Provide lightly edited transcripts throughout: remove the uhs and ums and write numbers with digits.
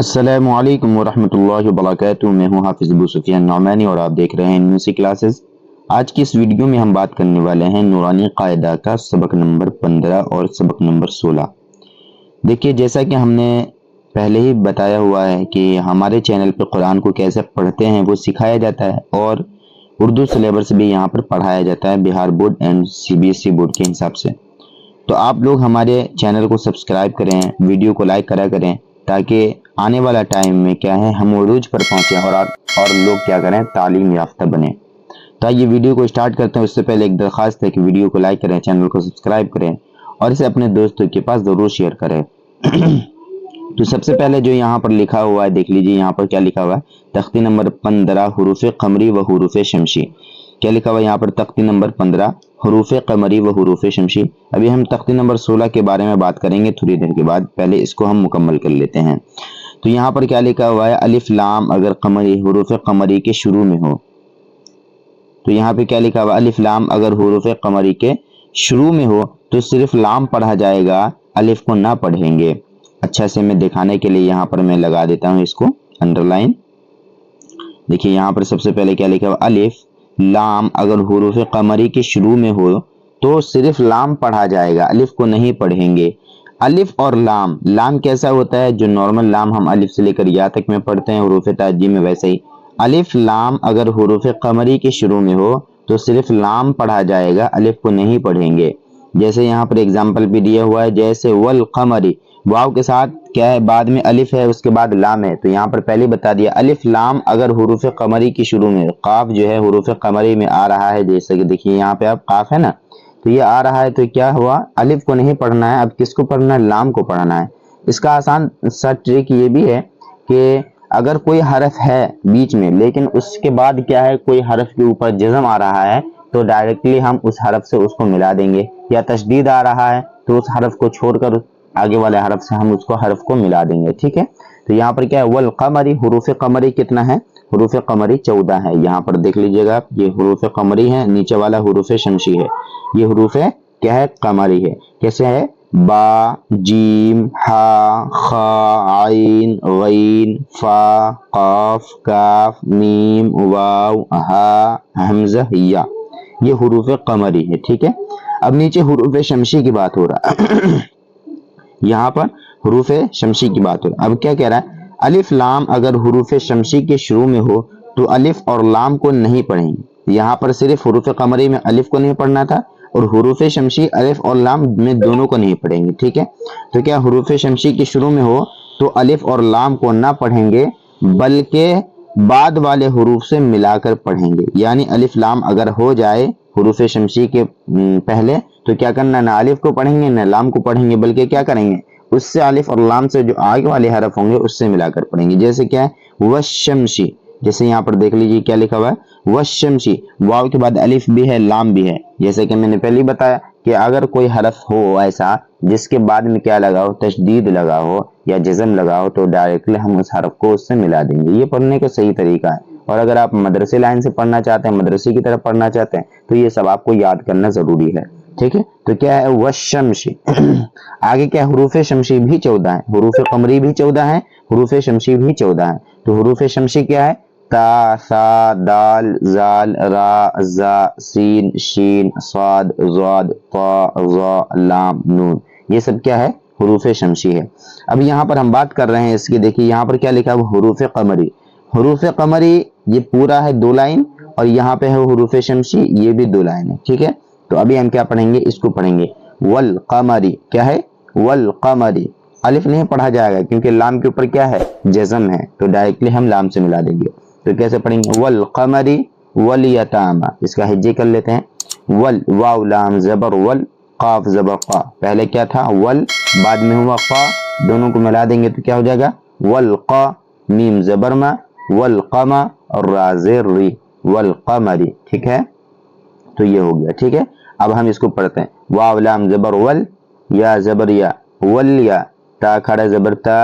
السلام علیکم ورحمۃ اللہ وبرکاتہ۔ میں ہوں حافظ ابو سفیان نعمانی اور آپ دیکھ رہے ہیں نیوسی کلاسز۔ آج کی اس ویڈیو میں ہم بات کرنے والے ہیں نورانی قاعدہ کا سبق نمبر 15 اور سبق نمبر 16۔ دیکھیے، جیسا کہ ہم نے پہلے ہی بتایا ہوا ہے کہ ہمارے چینل پہ قرآن کو کیسے پڑھتے ہیں وہ سکھایا جاتا ہے، اور اردو سلیبس بھی یہاں پر پڑھایا جاتا ہے بہار بورڈ اینڈ CBSE بورڈ کے حساب سے۔ تو آپ لوگ ہمارے چینل کو سبسکرائب کریں، ویڈیو کو لائک کرا کریں، تاکہ آنے والا ٹائم میں کیا ہے ہم عروج پر پہنچیں اور لوگ کیا کریں، تعلیم یافتہ بنیں۔ تو یہ ویڈیو کو سٹارٹ کرتے ہیں، اس سے پہلے ایک درخواست ہے کہ ویڈیو کو لائک کریں، چینل کو سبسکرائب کریں اور اسے اپنے دوستوں کے پاس ضرور شیئر کریں۔ تو سب سے پہلے جو یہاں پر لکھا ہوا ہے دیکھ لیجیے، یہاں پر کیا لکھا ہوا ہے، تختی نمبر 15 حروف قمری و حروف شمسی۔ کیا لکھا ہوا ہے یہاں پر؟ تختی نمبر 15 حروف قمری و حروف شمسی۔ ابھی ہم تختی نمبر 16 کے بارے میں بات کریں گے تھوڑی دیر کے بعد، پہلے اس کو ہم مکمل کر لیتے ہیں۔ تو یہاں پر کیا لکھا ہوا ہے، الف لام اگر قمری حروف قمری کے شروع میں ہو، تو یہاں پہ کیا لکھا ہوا، الف لام اگر حروف قمری کے شروع میں ہو تو صرف لام پڑھا جائے گا، الف کو نہ پڑھیں گے۔ اچھا سے میں دکھانے کے لیے یہاں پر میں لگا دیتا ہوں اس کو انڈر لائن۔ دیکھیے یہاں پر سب سے پہلے کیا لکھا ہوا، الف لام اگر حروف قمری کے شروع میں ہو تو صرف لام پڑھا جائے گا، الف کو نہیں پڑھیں گے۔ الف اور لام، لام کیسا ہوتا ہے؟ جو نارمل لام ہم الف سے لے کر یا تک میں پڑھتے ہیں حروف تعجی میں، ویسے ہی الف لام اگر حروف قمری کے شروع میں ہو تو صرف لام پڑھا جائے گا، الف کو نہیں پڑھیں گے۔ جیسے یہاں پر اگزامپل بھی دیا ہوا ہے، جیسے والقمری، واو کے ساتھ کیا ہے، بعد میں الف ہے، اس کے بعد لام ہے، تو یہاں پر پہلے بتا دیا الف لام اگر حروف قمری کی شروع میں، قاف جو ہے حروف قمری میں آ رہا ہے، جیسے کہ دیکھیے یہاں پہ اب قاف ہے نا، تو یہ آ رہا ہے، تو کیا ہوا، الف کو نہیں پڑھنا ہے، اب کس کو پڑھنا ہے، لام کو پڑھنا ہے۔ اس کا آسان سا ٹرک یہ بھی ہے کہ اگر کوئی حرف ہے بیچ میں لیکن اس کے بعد کیا ہے، کوئی حرف کے اوپر جزم آ رہا ہے، تو ڈائریکٹلی ہم اس حرف سے اس کو ملا دیں گے، یا تشدید آ رہا ہے تو اس حرف کو چھوڑ کر آگے والے حرف سے ہم اس کو حرف کو ملا دیں گے، ٹھیک ہے۔ تو یہاں پر کیا ہے، والقمری، حروف قمری کتنا ہے، حروف قمری 14 ہے۔ یہاں پر دیکھ لیجئے گا، یہ حروف قمری ہے، نیچے والا حروف شمسی ہے، یہ حروف کیا ہے، قمری ہے۔ کیسے ہے، با، جیم، ہا، خا، عین، غین، فا، قاف، کاف، میم، واو، ہا، حمزہ، یا، یہ حروف قمری ہے، ٹھیک ہے۔ اب نیچے حروف شمسی کی بات ہو رہا ہے، یہاں پر حروف شمسی کی بات ہو رہا ہے۔ اب کیا کہہ رہا ہے، الف لام اگر حروف شمسی کے شروع میں ہو تو الف اور لام کو نہیں پڑھیں گے۔ یہاں پر صرف حروف قمری میں الف کو نہیں پڑھنا تھا، اور حروف شمسی الف اور لام میں دونوں کو نہیں پڑھیں گے، ٹھیک ہے۔ تو کیا حروف شمسی کے شروع میں ہو تو الف اور لام کو نہ پڑھیں گے، بلکہ بعد والے حروف سے ملا کر پڑھیں گے۔ یعنی الف لام اگر ہو جائے حروف شمسی کے پہلے تو کیا کرنا، نہ الف کو پڑھیں گے نہ لام کو پڑھیں گے، بلکہ کیا کریں گے، اس سے الف اور لام سے جو آگے والے حرف ہوں گے اس سے ملا کر پڑھیں گے۔ جیسے کیا ہے، والشمسی، جیسے یہاں پر دیکھ لیجیے کیا لکھا ہوا ہے، والشمسی، واو کے بعد الف بھی ہے لام بھی ہے۔ جیسے کہ میں نے پہلے بتایا کہ اگر کوئی حرف ہو ایسا جس کے بعد میں کیا لگا ہو، تشدید لگا ہو یا جزم لگا ہو، تو ڈائریکٹلی ہم اس حرف کو اس سے ملا دیں گے۔ یہ پڑھنے کا صحیح طریقہ ہے، اور اگر آپ مدرسے لائن سے پڑھنا چاہتے ہیں، مدرسے کی طرف پڑھنا چاہتے ہیں، تو یہ سب آپ کو یاد کرنا ضروری ہے، ٹھیک ہے۔ تو کیا ہے، والشمسی، آگے کیا، حروف شمسی بھی 14 ہیں، حروف قمری بھی 14 ہیں، حروف شمسی بھی 14 ہیں۔ تو حروف شمسی کیا ہے، تا، ثا، دال، زال، را، زا، سین، شین، صاد، ضاد، طا، ظا، لام، نون، یہ سب کیا ہے، حروف شمسی ہے۔ اب یہاں پر ہم بات کر رہے ہیں اس کی، دیکھیے یہاں پر کیا لکھا ہے، حروف قمری، حروف قمری یہ پورا ہے 2 لائن، اور یہاں پہ ہے حروف شمسی، یہ بھی 2 لائن ہے، ٹھیک ہے۔ تو ابھی ہم کیا پڑھیں گے، اس کو پڑھیں گے، والقمری، کیا ہے، والقمری، الف نہیں پڑھا جائے گا کیونکہ لام کے اوپر کیا ہے، جزم ہے، تو ڈائریکٹلی ہم لام سے ملا دیں گے۔ تو کیسے پڑھیں گے، والقمری والیتاما، اس کا ہجے کر لیتے ہیں، ول، واو لام زبر ول، قاف زبر قا، پہلے کیا تھا ول، بعد میں ہوا قا، دونوں کو ملا دیں گے تو کیا ہو جائے گا، والقا، میم زبر ما، والقما، اور را زیر ری، والقمری، ٹھیک ہے۔ تو یہ ہو گیا، ٹھیک ہے۔ اب ہم اس کو پڑھتے ہیں، واو لام زبر ول، یا زبر یا، والیا، تا کھڑا زبر تا،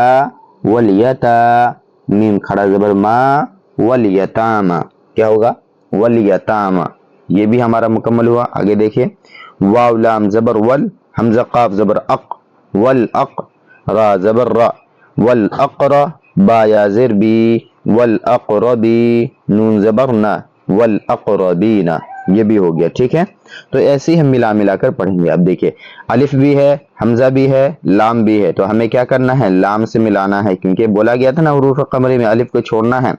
والیتا، میم کھڑا زبر ما، والیتاما، کیا ہوگا، والیتاما، یہ بھی ہمارا مکمل ہوا۔ آگے دیکھیے، واو لام زبر ول، حمزہ قاف زبر اق، والاق، را زبر را، والاقرا، बा या ज़ेर बी, वल अक़रबी, नून ज़बर ना, वल अक़रबीना, ये भी हो गया। ठीक है, तो ऐसे ही हम मिला मिला कर पढ़ेंगे। अब देखिए अलिफ भी है, हमजा भी है, लाम भी है, तो हमें क्या करना है, लाम से मिलाना है, क्योंकि बोला गया था ना हुरूफ क़मरी में अलिफ को छोड़ना है,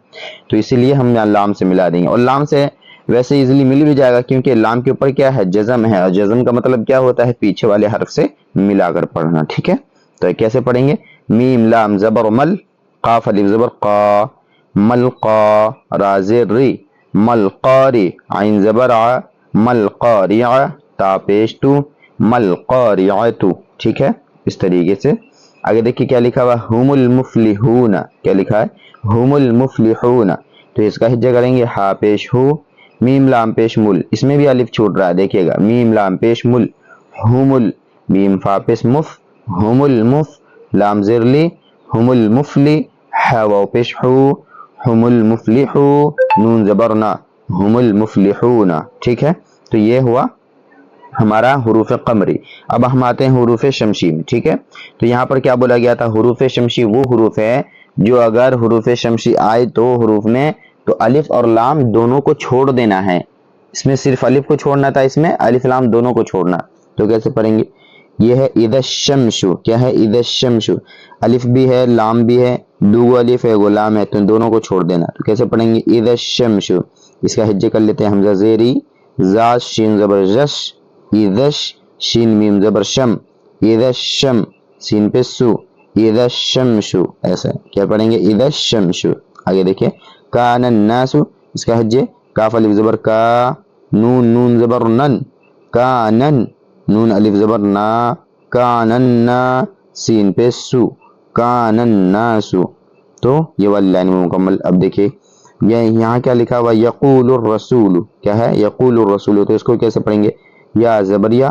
तो इसीलिए हम यहाँ लाम से मिला देंगे। और लाम से वैसे इजीली मिल भी जाएगा, क्योंकि लाम के ऊपर क्या है, जज़म है, और जज़म का मतलब क्या होता है, पीछे वाले हर्फ से मिलाकर पढ़ना। ठीक है, तो कैसे पढ़ेंगे, मीम लाम ज़बर मल, काफ अलिफ ज़बर क़ा, मल क़ा, रा ज़ेर री, मल क़ारी, आइन ज़बर आ, मल क़ारिआ, ता पेश तू, मल क़ारिअतु। ठीक है, इस तरीके से। आगे देखिए क्या लिखा हुआ, हुमुल मुफ्लिहून, क्या लिखा है, हुमुल मुफ्लिहून, तो इसका हिज्जा करेंगे, हा पेश हु, मीम लाम पेश मुल, इसमें भी अलिफ छूट रहा है, देखिएगा, मीम लाम पेश मुल, हुमुल, मीम फा पेश मुफ, हुमुल मुफ, लाम ज़िरली, हुमुल मुफली, हा वाव पेश हु, हुमुल मुफ्लिहू, नून ज़बरना, हुमुल मुफ्लिहूना। ठीक है, तो ये हुआ हमारा हुरूफ क़मरी। अब हम आते हैं हुरूफ शमशी में। ठीक है, तो यहाँ पर क्या बोला गया था, हुरूफ शमशी वो हुरूफ है जो अगर हुरूफ शमशी आए तो हुरूफ में तो अलिफ और लाम दोनों को छोड़ देना है। इसमें सिर्फ अलिफ को छोड़ना था, इसमें अलिफ लाम दोनों को छोड़ना। तो कैसे पढ़ेंगे, ये है इदा शमशु, क्या है, इदा शमशु, अलिफ भी है लाम भी है, दो अलिफ है गुलाम है, तो दोनों को छोड़ देना। तो कैसे पढ़ेंगे, इदा शमशु, इसका हिज्जे कर लेते हैं, हमजा ज़ेरी, जा शीन ज़बर जश, इदश, शीन मीम ज़बर शम, इदश शम, सीन पे सु, इदश शमशु, ऐसा क्या पढ़ेंगे, इदश शमशु। आगे देखिए, कानन नासु, इसका हिज्जे, काफ अलिफ ज़बर का, नून नून ज़बर नन, कानन, नून अलिफ ज़बर ना, कानन्ना, सीन पे सु, कानन्नासु। तो ये वाली लाइन में मुकम्मल। अब देखिए ये यहाँ क्या लिखा हुआ, यक़ूलुर रसूल, क्या है, यक़ूलुर रसूल, तो इसको कैसे पढ़ेंगे, या ज़बरिया,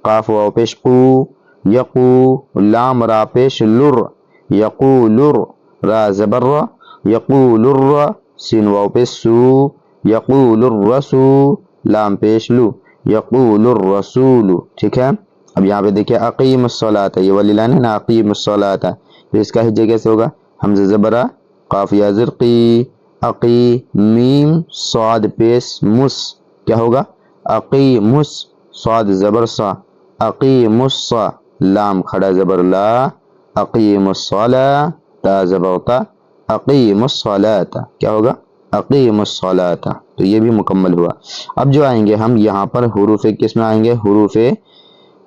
काफ वाव पेश कू, यक़ू, लाम रा पेश लुर, यक़ूलुर, रा ज़बर रा, यक़ूलुर, सीन वाव पेश सू, यक़ूलुर रसूल, लाम पेश लू, यक़ूलुर रसूल। ठीक है, अब यहाँ पे देखिए अक़ीमुस्सलात, ये वाली लाइन है ना, अक़ीमुस्सलात, तो इसका हिज्जा कैसे होगा, हमज़ा ज़बरा, काफ या ज़िरक़ी, अक़ी, मीम स्वाद पेश मुस, क्या होगा, अक़ीमुस, स्वाद ज़बर सा, अक़ीमुस्सा, लाम खड़ा ज़बर ला, अक़ीमुस्सला, ता ज़बर ता, अक़ीमुस्सलात, क्या होगा, अक़ीमुस्सलात। तो ये भी मुकम्मल हुआ। अब जो आएंगे हम यहाँ पर हुरूफ किस में आएंगे, हुरूफ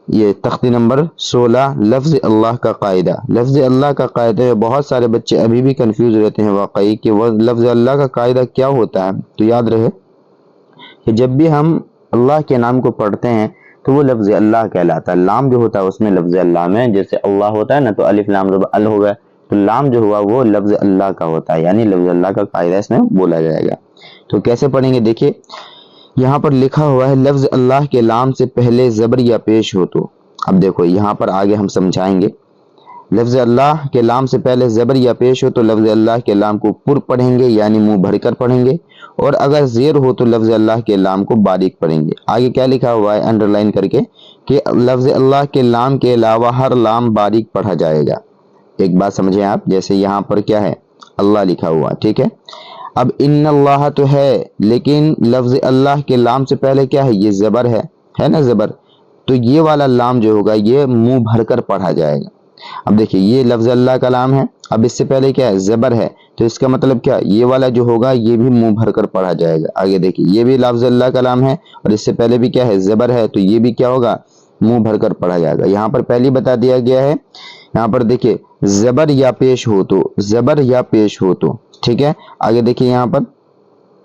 ये तख्ती नंबर 16, लफ्ज़ अल्लाह का कायदा। लफ्ज़ अल्लाह का कायदा में बहुत सारे बच्चे अभी भी कंफ्यूज रहते हैं वाकई कि वह लफ्ज़ अल्लाह का कायदा क्या होता है। तो याद रहे कि जब भी हम अल्लाह के नाम को पढ़ते हैं तो वो लफ्ज़ अल्लाह कहलाता है। लाम जो होता है उसमें लफ्ज़ अल्लाह में, जैसे अल्लाह होता है ना, तो अलिफ लाम ज़बर अल हो गया, तो लाम जो हुआ वो लफ्ज़ अल्लाह का होता है, यानी लफ्ज़ अल्लाह का कायदा इसमें बोला जाएगा। तो कैसे पढ़ेंगे, देखिए यहाँ पर लिखा हुआ है, लफ्ज़ अल्लाह के लाम से पहले ज़बर या पेश हो तो। अब देखो यहाँ पर आगे हम समझाएंगे, लफ्ज़ अल्लाह के लाम से पहले ज़बर या पेश हो तो लफ्ज़ अल्लाह के लाम को पुर पढ़ेंगे, यानी मुंह भरकर पढ़ेंगे, और अगर ज़ेर हो तो लफ्ज़ अल्लाह के लाम को बारीक पढ़ेंगे। आगे क्या लिखा हुआ है अंडरलाइन करके कि लफ्ज़ अल्लाह के लाम के अलावा हर लाम बारीक पढ़ा जाएगा। एक बात समझें आप, जैसे यहाँ पर क्या है, अल्लाह लिखा हुआ, ठीक है। अब इन्नल्लाह तो है, लेकिन लफ्ज़ अल्लाह के लाम से पहले क्या है, ये ज़बर है ना, ज़बर, तो ये वाला लाम जो होगा ये मुंह भरकर पढ़ा जाएगा। अब देखिए ये लफ्ज़ अल्लाह का लाम है, अब इससे पहले क्या है, ज़बर है, तो इसका मतलब क्या, ये वाला जो होगा ये भी मुंह भरकर पढ़ा जाएगा। आगे देखिए ये भी लफ्ज़ अल्लाह का लाम है और इससे पहले भी क्या है, ज़बर है, तो ये भी क्या होगा, मुंह भरकर पढ़ा जाएगा। यहाँ पर पहले बता दिया गया है, यहाँ पर देखिए ज़बर या पेश हो तो, ज़बर या पेश हो तो, ठीक है। आगे देखिए यहाँ पर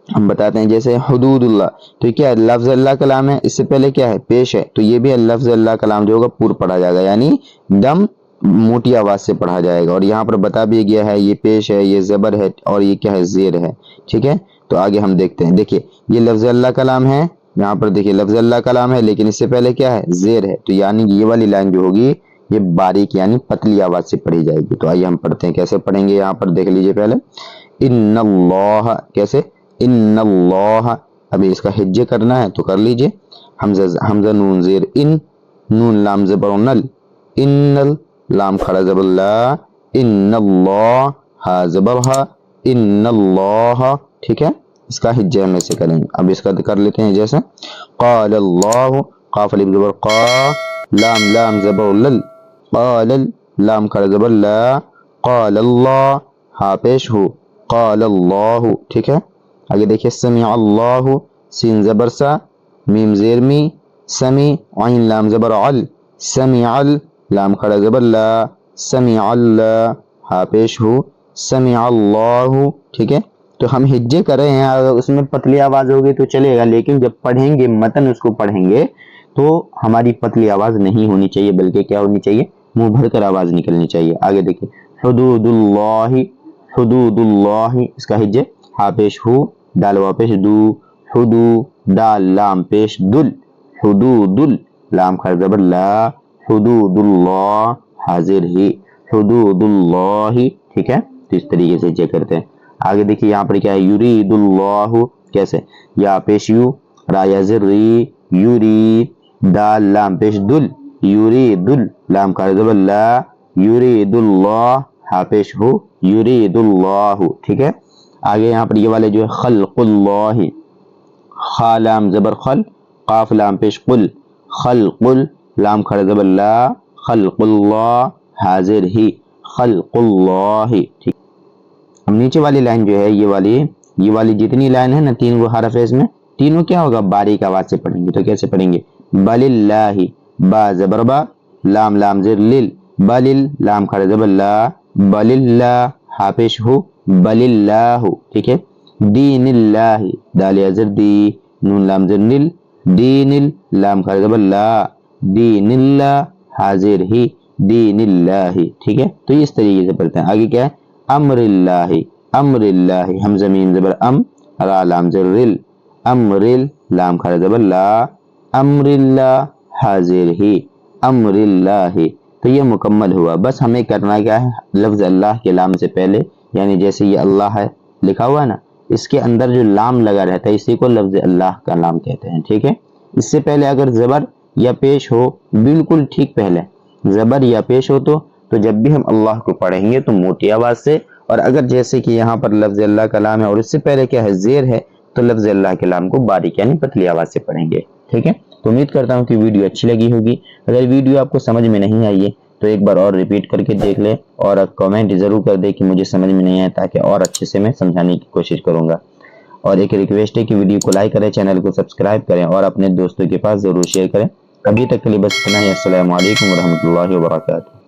हम बताते हैं, जैसे हुदूदुल्लाह, तो क्या है, लफ्ज़ अल्लाह कलाम है, इससे पहले क्या है, पेश है, तो ये भी लफ्ज़ अल्लाह कलाम जो होगा पूरा पढ़ा जाएगा, यानी दम मोटी आवाज़ से पढ़ा जाएगा। और यहाँ पर बता भी गया है ये पेश है, ये ज़बर है और ये क्या है, ज़ेर है, ठीक है। तो आगे हम देखते हैं, देखिए ये लफ्ज़ अल्लाह कलाम है, यहाँ पर देखिए लफ्ज़ अल्लाह कलाम है, लेकिन इससे पहले क्या है, ज़ेर है, तो यानी ये वाली लाइन जो होगी ये बारीक यानी पतली आवाज़ से पढ़ी जाएगी। तो आइए हम पढ़ते हैं, कैसे पढ़ेंगे, यहाँ पर देख लीजिए पहले, इन्नल्लाह, कैसे, इन्नल्लाह, अभी इसका हिज्जे करना है तो कर लीजिए, हमजा नून ज़ेर इन, नून लाम ज़बर नल, इन्नल, लाम खड़ा ज़बर ला, इन्नल्लाह, हा ज़बर हा, इन्नल्लाह, ठीक है, इसका हिज्जा में से करेंगे। अब इसका कर लेते हैं जैसे क़ाल अल्लाह, क़ाफ अलिफ ज़बर क़ा, लाम लाम ज़बर लल, क़ाल, लाम खड़ा ज़बर ला, क़ाल अल्लाह, हा पेश हो, क़ाल अल्लाह, ठीक है। आगे देखिए समी अल्लाह, सीन ज़बर सा, मीम ज़ेर मी, समी, आइन लाम ज़बर अल, समी अल, लाम खड़ा ज़बर ला, समी अल्लाह, हा पेश हो, समी अल्लाह, ठीक है। तो हम हिज्जे कर रहे हैं, अगर उसमें पतली आवाज होगी तो चलेगा, लेकिन जब पढ़ेंगे मतन उसको पढ़ेंगे तो हमारी पतली आवाज नहीं होनी चाहिए, बल्कि क्या होनी चाहिए, मुंह भरकर आवाज निकलनी चाहिए। आगे देखिए हुदूदुल्लाहि, हुदूदुल्लाहि, इसका हिज्जे हा पेश हु, दाल वापेश दू, हुदू, दाल लाम पेश दुल, हुदूदुल, लाम खा ज़बर ला, हुदूदुल्लाह, हाजिर ही, हुदूदुल्लाहि, ठीक है। तो इस तरीके से चेक करते हैं। आगे देखिए यहाँ पर क्या है, युरीदुल्लाहु, कैसे, या पेश यू, रा या ज़िर री, यूरी, दाल लाम पेश दुल, युरीदुल, लाम खा ज़बर ला, युरीदुल्लाह, हा पेश हो, युरीदुल्लाहु, ठीक है। आगे यहाँ पर ये वाले जो है खल्कुल्लाहि, खा लाम ज़बर खल, काफ लाम पेश कुल, खल्कुल, लाम खड़ा ज़बर ला, खल्कुल्लाह, हाजिर ही, खल्कुल्लाहि, ठीक। अब नीचे वाली लाइन जो है ये वाली जितनी लाइन है ना, तीन वो हरफ है इसमें, तीनों क्या होगा, बारीक आवाज से पढ़ेंगे। तो कैसे पढ़ेंगे, बलिल्लाहि, बा ज़बर बा, लाम लाम ज़िर लिल, बलिल, लाम खड़ा ज़बर ला, बलिल्ला, हा पेश हो, बलिल्लाहु, ठीक है। दीनिल्लाहि, दाल या ज़िर दी, नून लाम ज़िर निल, दीनिल, लाम खड़ा ज़बर ला, दीनिल्ला, हाजिर ही, दीनिल्लाहि, ठीक है। तो इस तरीके से पढ़ते हैं। आगे क्या है, अम्रिल्लाहि, अम्रिल्लाहि, हम ज़मीन ज़बर अम, रा लाम ज़िर रिल, अम्रिल, लाम खड़ा ज़बर ला, अम्रिल्ला, हाजिर ही, अम्रिल्लाहि। तो ये मुकम्मल हुआ। बस हमें करना क्या है, लफ्ज़ अल्लाह के लाम से पहले, यानी जैसे ये अल्लाह है लिखा हुआ है ना, इसके अंदर जो लाम लगा रहता है इसी को लफ्ज़ अल्लाह का लाम कहते हैं, ठीक है। इससे पहले अगर ज़बर या पेश हो, बिल्कुल ठीक पहले ज़बर या पेश हो तो जब भी हम अल्लाह को पढ़ेंगे तो मोटी आवाज से, और अगर जैसे कि यहाँ पर लफ्ज़ अल्लाह का लाम है और इससे पहले क्या है, ज़ेर है, तो लफ्ज़ अल्लाह के लाम को बारीक यानी पतली आवाज से पढ़ेंगे, ठीक है। तो उम्मीद करता हूँ कि वीडियो अच्छी लगी होगी। अगर वीडियो आपको समझ में नहीं आई है तो एक बार और रिपीट करके देख ले, और कमेंट जरूर कर दे कि मुझे समझ में नहीं आया, ताकि और अच्छे से मैं समझाने की कोशिश करूंगा। और एक रिक्वेस्ट है कि वीडियो को लाइक करें, चैनल को सब्सक्राइब करें और अपने दोस्तों के पास जरूर शेयर करें। अभी तक के लिए बस इतना ही। अस्सलामु अलैकुम व रहमतुल्लाहि व बरकातुहू।